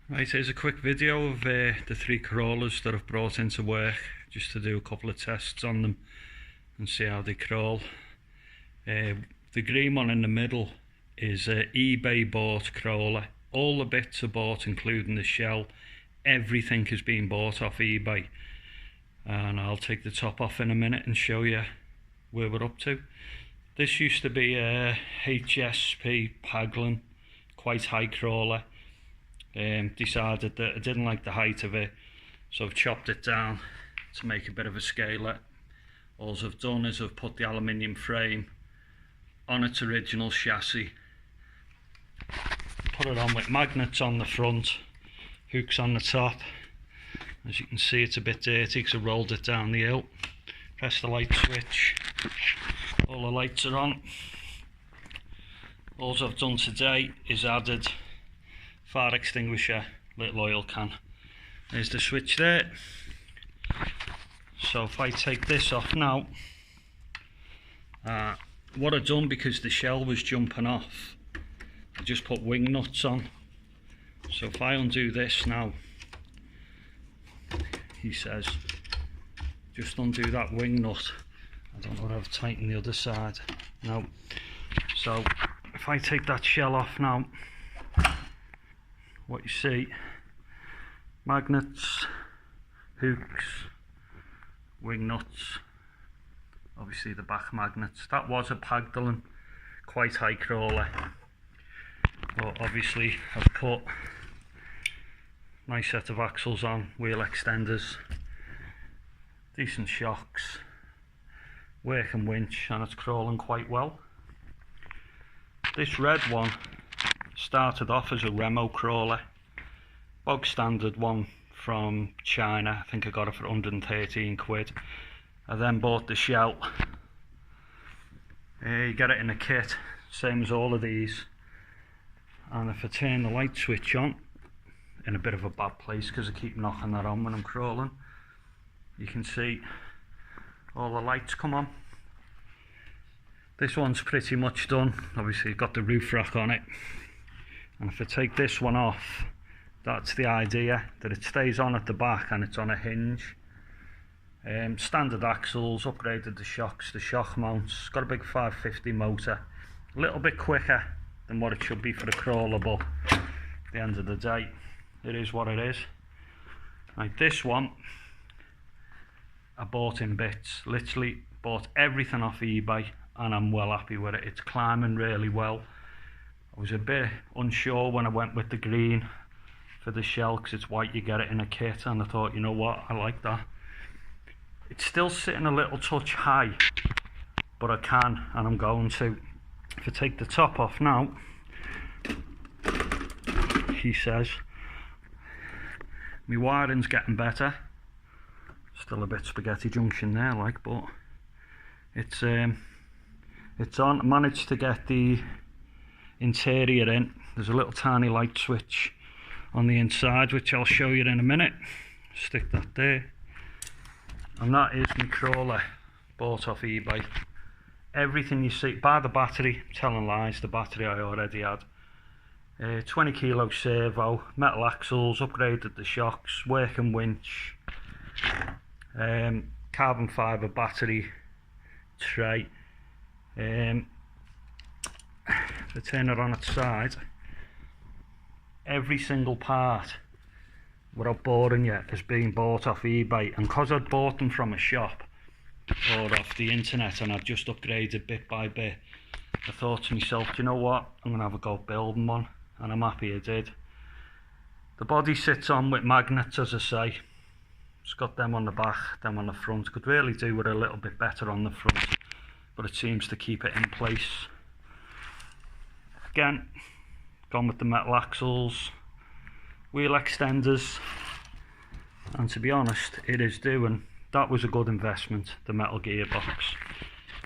Right, here's a quick video of the 3 crawlers that I've brought into work, just to do a couple of tests on them and see how they crawl. The green one in the middle is an eBay bought crawler. All the bits are bought, including the shell. Everything is being bought off eBay, and I'll take the top off in a minute and show you where we're up to. This used to be a HSP Paglin, quite high crawler. Decided that I didn't like the height of it, so I've chopped it down to make a bit of a scaler. All I've done is I've put the aluminium frame on its original chassis, put it on with magnets on the front, hooks on the top. As you can see, it's a bit dirty because I rolled it down the hill. Press the light switch, all the lights are on. All I've done today is added fire extinguisher, little oil can. There's the switch there. So if I take this off now, what I've done, because the shell was jumping off, I just put wing nuts on. So if I undo this now, he says just undo that wing nut. I don't know if I've tightened the other side. No. So if I take that shell off now, what you see, magnets, hooks, wing nuts, obviously the back magnets. That was a Paglin, quite high crawler, but obviously I've put a nice set of axles on, wheel extenders, decent shocks, working winch, and it's crawling quite well. This red one started off as a Remo crawler, bog standard one from China. I think I got it for 113 quid. I then bought the shell. You get it in a kit, same as all of these. And if I turn the light switch on, in a bit of a bad place because I keep knocking that on when I'm crawling, you can see all the lights come on. This one's pretty much done. Obviously you've got the roof rack on it. And if I take this one off, that's the idea, that it stays on at the back and it's on a hinge. Standard axles, upgraded the shocks, the shock mounts, got a big 550 motor, a little bit quicker than what it should be for a crawler, but at the end of the day, it is what it is. Like this one, I bought in bits, literally bought everything off eBay, and I'm well happy with it. It's climbing really well. I was a bit unsure when I went with the green for the shell because it's white, you get it in a kit, and I thought, you know what, I like that. It's still sitting a little touch high, but I can, and I'm going to. If I take the top off now, he says my wiring's getting better. Still a bit spaghetti junction there, like, but it's on. I managed to get the interior in. There's a little tiny light switch on the inside, which I'll show you in a minute. Stick that there. And that is my crawler, bought off eBay. Everything you see, bar the battery, telling lies, the battery I already had. 20 kilo servo, metal axles, upgraded the shocks, working winch, carbon fibre battery tray. If I turn it on its side, every single part, without boring you, is being bought off eBay. And because I'd bought them from a shop or off the internet and I'd just upgraded bit by bit, I thought to myself, do you know what, I'm going to have a go building one, and I'm happy I did. The body sits on with magnets, as I say. It's got them on the back, them on the front. Could really do with a little bit better on the front, but it seems to keep it in place. Again, gone with the metal axles, wheel extenders, and to be honest, it is doing. That was a good investment, the metal gearbox.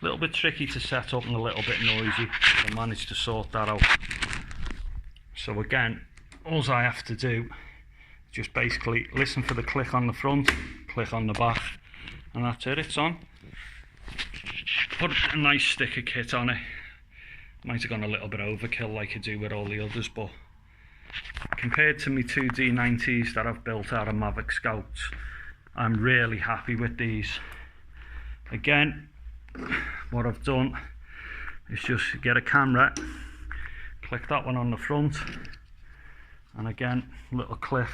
A little bit tricky to set up and a little bit noisy, but I managed to sort that out. So again, all I have to do is just basically listen for the click on the front, click on the back, and that's it, it's on. Put a nice sticker kit on it. Might have gone a little bit overkill like I do with all the others, but compared to my two D90s that I've built out of Mavic Scouts, I'm really happy with these. Again, what I've done is just get a camera, click that one on the front, and again, little click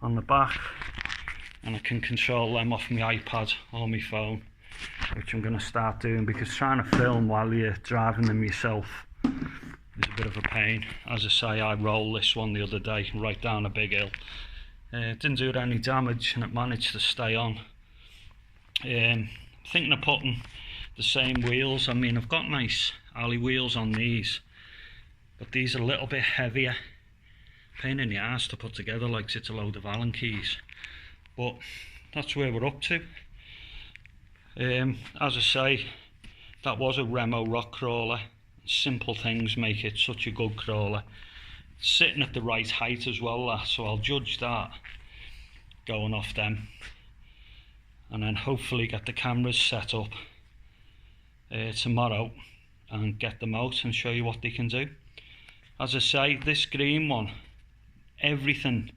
on the back, and I can control them off my iPad or my phone, which I'm going to start doing, because trying to film while you're driving them yourself is a bit of a pain. As I say, I rolled this one the other day right down a big hill. It didn't do it any damage and it managed to stay on. Thinking of putting the same wheels. I mean, I've got nice alley wheels on these, but these are a little bit heavier. Pain in the ass to put together, like it's a load of Allen keys. But that's where we're up to. As I say, that was a Remo rock crawler. Simple things make it such a good crawler. It's sitting at the right height as well, so I'll judge that going off them, and then hopefully get the cameras set up tomorrow and get them out and show you what they can do. As I say, this green one, everything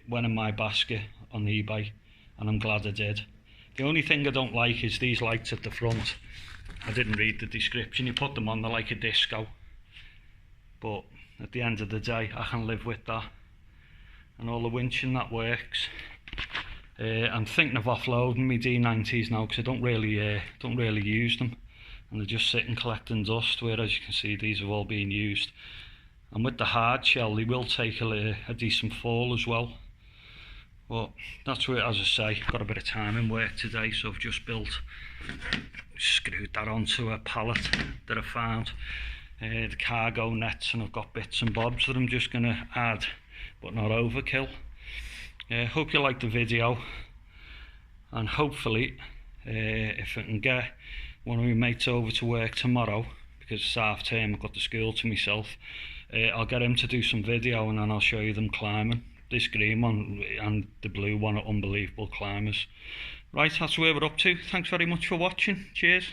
went in my basket on eBay, and I'm glad I did. The only thing I don't like is these lights at the front. I didn't read the description. You put them on, they're like a disco, but at the end of the day I can live with that, and all the winching that works. I'm thinking of offloading my D90s now, because I don't really use them, and they're just sitting collecting dust, whereas you can see these have all been used. And with the hard shell, they will take a decent fall as well. But that's where, as I say, got a bit of time in work today, so I've just screwed that onto a pallet that I found, the cargo nets, and I've got bits and bobs that I'm just going to add, but not overkill. Hope you liked the video, and hopefully if I can get one of my mates over to work tomorrow, because it's half term, I've got the school to myself, I'll get him to do some video, and then I'll show you them climbing. This green one and the blue one are unbelievable climbers. Right, that's where we're up to. Thanks very much for watching. Cheers.